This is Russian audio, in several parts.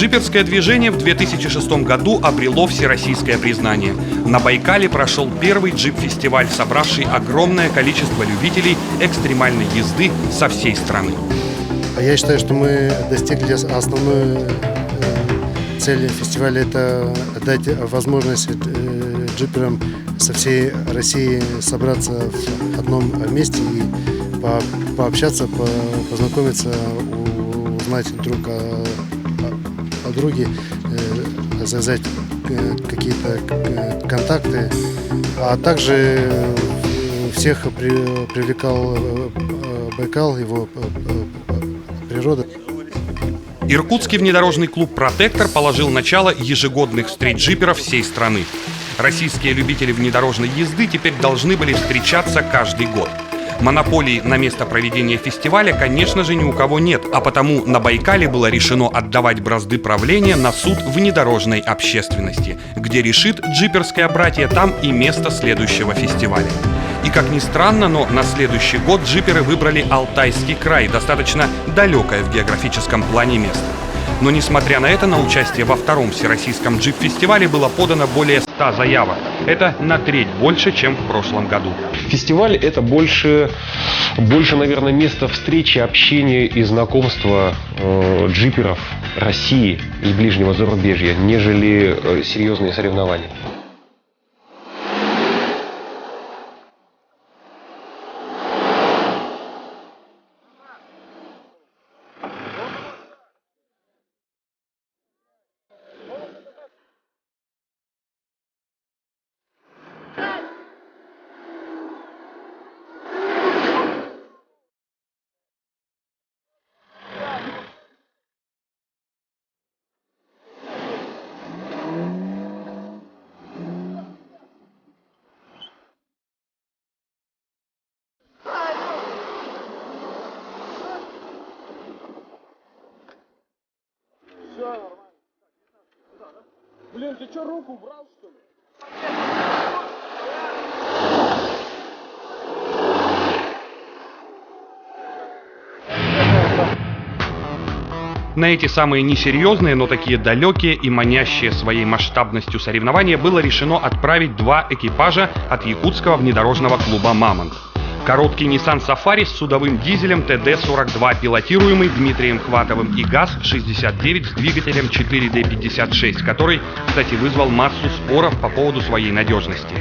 Джиперское движение в 2006 году обрело всероссийское признание. На Байкале прошел первый джип-фестиваль, собравший огромное количество любителей экстремальной езды со всей страны. Я считаю, что мы достигли основной цели фестиваля – это дать возможность джиперам со всей России собраться в одном месте и пообщаться, познакомиться, узнать друг о друге, завязать какие-то контакты, а также всех привлекал Байкал, его природа. Иркутский внедорожный клуб «Протектор» положил начало ежегодных встреч джиперов всей страны. Российские любители внедорожной езды теперь должны были встречаться каждый год. Монополии на место проведения фестиваля, конечно же, ни у кого нет, а потому на Байкале было решено отдавать бразды правления на суд внедорожной общественности, где решит джиперское братье, там и место следующего фестиваля. И как ни странно, но на следующий год джиперы выбрали Алтайский край, достаточно далекое в географическом плане место. Но несмотря на это, на участие во втором всероссийском джип-фестивале было подано более 100 заявок. Это на треть больше, чем в прошлом году. Фестиваль – это больше, наверное, место встречи, общения и знакомства джиперов России и ближнего зарубежья, нежели серьезные соревнования. Блин, ты что, руку убрал, что ли? На эти самые несерьезные, но такие далекие и манящие своей масштабностью соревнования было решено отправить 2 экипажа от якутского внедорожного клуба «Мамонт». Короткий Nissan Safari с судовым дизелем ТД-42, пилотируемый Дмитрием Хватовым, и ГАЗ-69 с двигателем 4D56, который, кстати, вызвал массу споров по поводу своей надежности.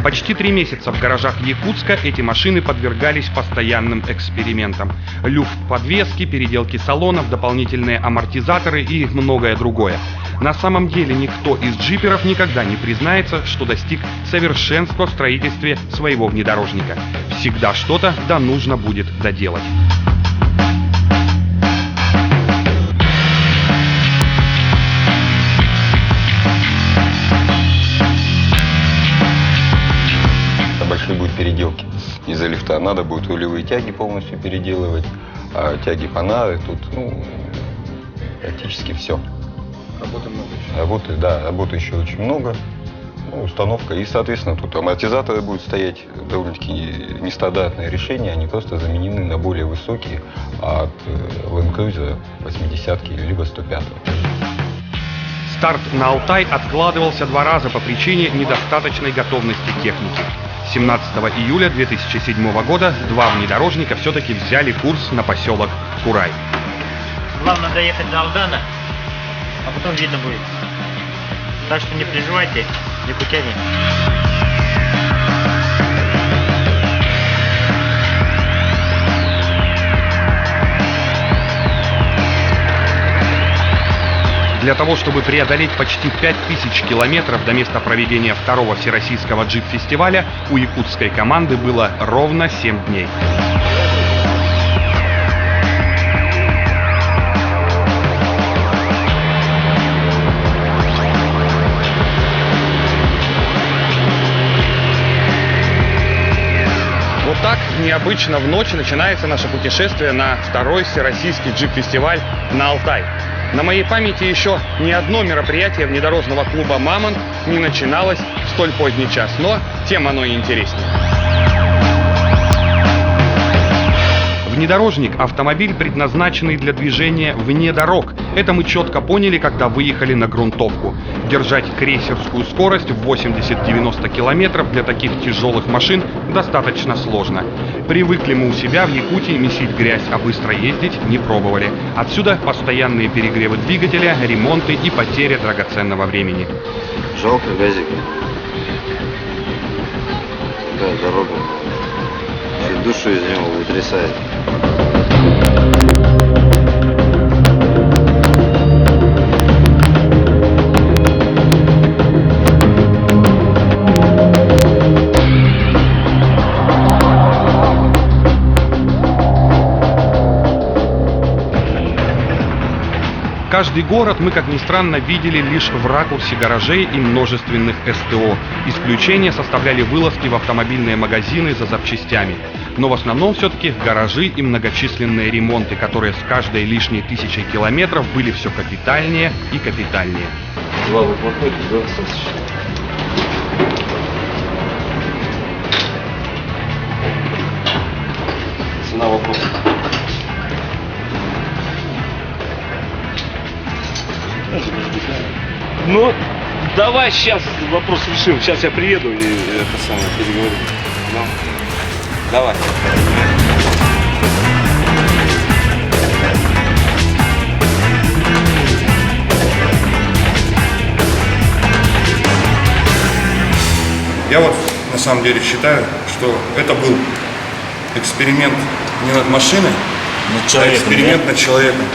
Почти 3 месяца в гаражах Якутска эти машины подвергались постоянным экспериментам. Люфт подвески, переделки салонов, дополнительные амортизаторы и многое другое. На самом деле никто из джиперов никогда не признается, что достиг совершенства в строительстве своего внедорожника. Всегда что-то да нужно будет доделать. Большие будут переделки из-за лифта. Надо будет рулевые тяги полностью переделывать, а тяги панары тут, практически все. Работы много еще. Работы еще очень много. Установка. И, соответственно, тут амортизаторы будут стоять, довольно-таки нестандартное решение. Они просто заменены на более высокие от Land Cruiser 80-ки либо 105-ки. Старт на Алтай откладывался 2 раза по причине недостаточной готовности техники. 17 июля 2007 года 2 внедорожника все-таки взяли курс на поселок Курай. Главное доехать до Алдана, а потом видно будет. Так что не переживайте, якутяне. Для того, чтобы преодолеть почти 5000 километров до места проведения второго всероссийского джип-фестиваля, у якутской команды было ровно 7 дней. Вот так необычно в ночь начинается наше путешествие на второй всероссийский джип-фестиваль на Алтай. На моей памяти еще ни одно мероприятие внедорожного клуба «Мамонт» не начиналось в столь поздний час, но тем оно и интереснее. В Внедорожник – автомобиль, предназначенный для движения вне дорог. Это мы четко поняли, когда выехали на грунтовку. Держать крейсерскую скорость в 80-90 километров для таких тяжелых машин достаточно сложно. Привыкли мы у себя в Якутии месить грязь, а быстро ездить не пробовали. Отсюда постоянные перегревы двигателя, ремонты и потеря драгоценного времени. Жалко газик. Такая дорога. Всю душу из него вытрясает. Каждый город мы, как ни странно, видели лишь в ракурсе гаражей и множественных СТО. Исключение составляли вылазки в автомобильные магазины за запчастями. Но в основном все-таки гаражи и многочисленные ремонты, которые с каждой лишней 1000 километров были все капитальнее и капитальнее. Два выплатных достаточно. Цена вопроса. Ну, давай сейчас вопрос решим. Сейчас я приеду и это самое переговорим. Ну, давай. Я вот на самом деле считаю, что это был эксперимент не над машиной, а эксперимент над человеком.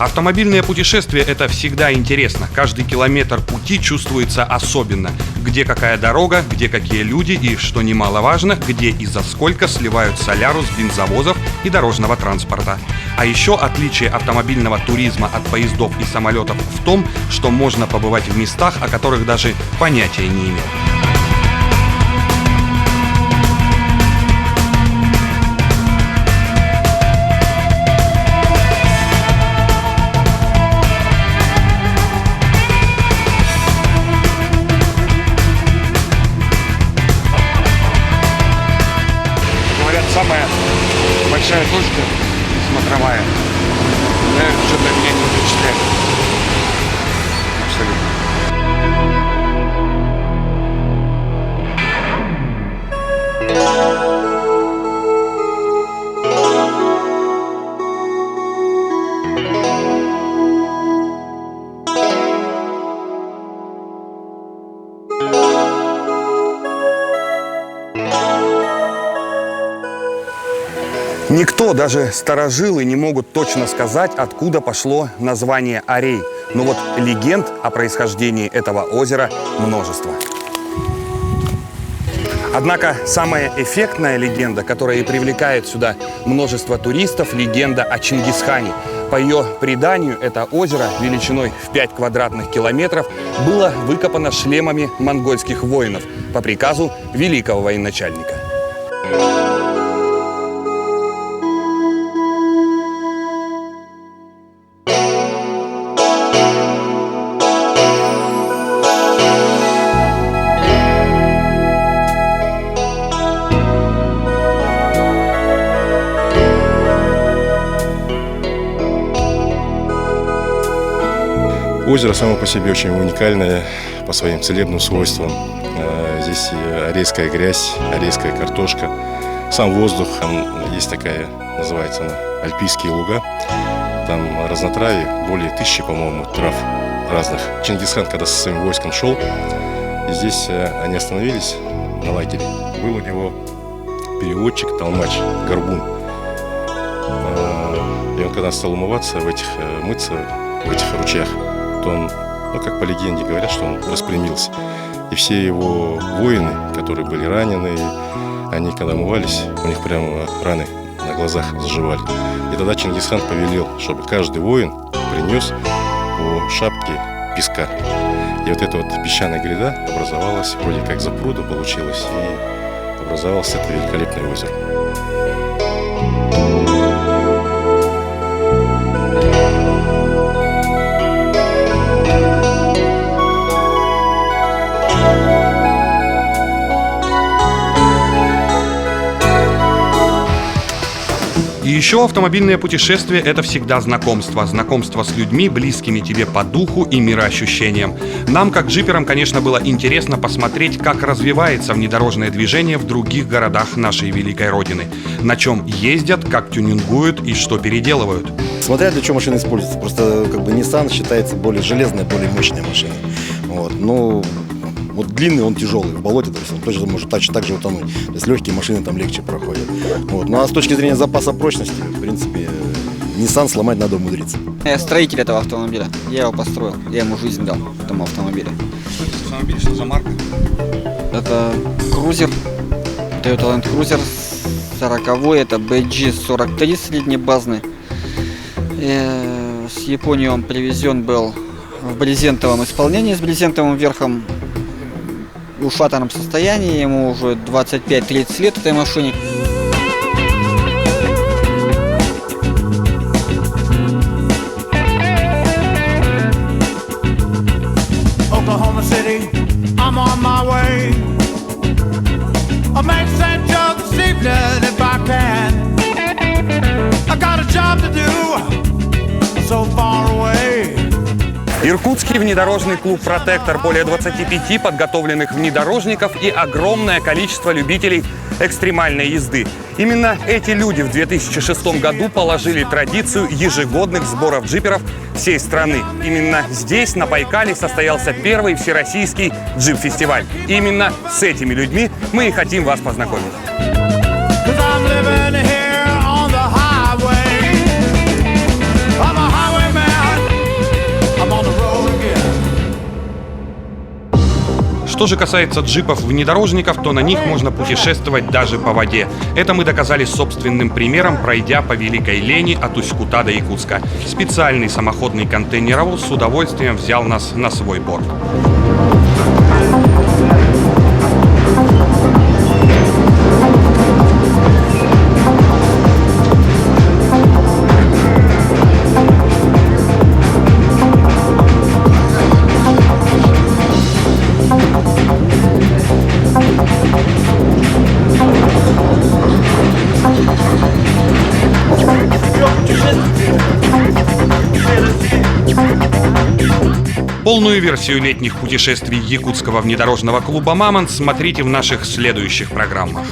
Автомобильное путешествие – это всегда интересно. Каждый километр пути чувствуется особенно. Где какая дорога, где какие люди и, что немаловажно, где и за сколько сливают соляру с бензовозов и дорожного транспорта. А еще отличие автомобильного туризма от поездов и самолетов в том, что можно побывать в местах, о которых даже понятия не имел. Самая большая точка смотровая. Наверное, что-то меня не впечатляет. Абсолютно. Никто, даже старожилы, не могут точно сказать, откуда пошло название Арей. Но вот легенд о происхождении этого озера множество. Однако самая эффектная легенда, которая и привлекает сюда множество туристов, легенда о Чингисхане. По ее преданию, это озеро величиной в 5 квадратных километров было выкопано шлемами монгольских воинов по приказу великого военачальника. Озеро само по себе очень уникальное по своим целебным свойствам. Здесь арейская грязь, арейская картошка. Сам воздух, есть такая, называется она, альпийские луга. Там разнотравье, более 1000, по-моему, трав разных. Чингисхан, когда со своим войском шел, здесь они остановились на лагере. Был у него переводчик, толмач, горбун. И он, когда стал умываться мыться в этих ручьях, то он, как по легенде говорят, что он распрямился. И все его воины, которые были ранены, они когда умывались, у них прямо раны на глазах заживали. И тогда Чингисхан повелел, чтобы каждый воин принес по шапке песка. И вот эта вот песчаная гряда образовалась, вроде как запруда получилась, и образовалось это великолепное озеро. И еще автомобильное путешествие – это всегда знакомство. Знакомство с людьми, близкими тебе по духу и мироощущениям. Нам, как джиперам, конечно, было интересно посмотреть, как развивается внедорожное движение в других городах нашей великой Родины. На чем ездят, как тюнингуют и что переделывают. Смотря для чего машина используется. Просто как бы Nissan считается более железной, более мощной машиной. Вот. Но вот длинный, он тяжелый, в болоте, то есть он тоже может так же утонуть. То есть легкие машины там легче проходят. Вот. Ну а с точки зрения запаса прочности, в принципе, Nissan сломать надо умудриться. Я строитель этого автомобиля. Я его построил. Я ему жизнь дал, этому автомобилю. Что это за автомобиль, что за марка? Это крузер. Toyota Land Cruiser 40-й. Это BG43 среднебазный. С Японии он привезен был в брезентовом исполнении, с брезентовым верхом, в ушатанном состоянии. Ему уже 25-30 лет этой машине. Oklahoma City, I'm on my way. I'll make St. Joe this evening if I can. I got a job to do, so far away. Иркутский внедорожный клуб «Протектор», более 25 подготовленных внедорожников и огромное количество любителей экстремальной езды. Именно эти люди в 2006 году положили традицию ежегодных сборов джиперов всей страны. Именно здесь, на Байкале, состоялся первый всероссийский джип-фестиваль. Именно с этими людьми мы и хотим вас познакомить. Что же касается джипов-внедорожников, то на них можно путешествовать даже по воде. Это мы доказали собственным примером, пройдя по Великой Лени от Усть-Кута до Якутска. Специальный самоходный контейнеровоз с удовольствием взял нас на свой борт. Полную версию летних путешествий якутского внедорожного клуба «Мамонт» смотрите в наших следующих программах.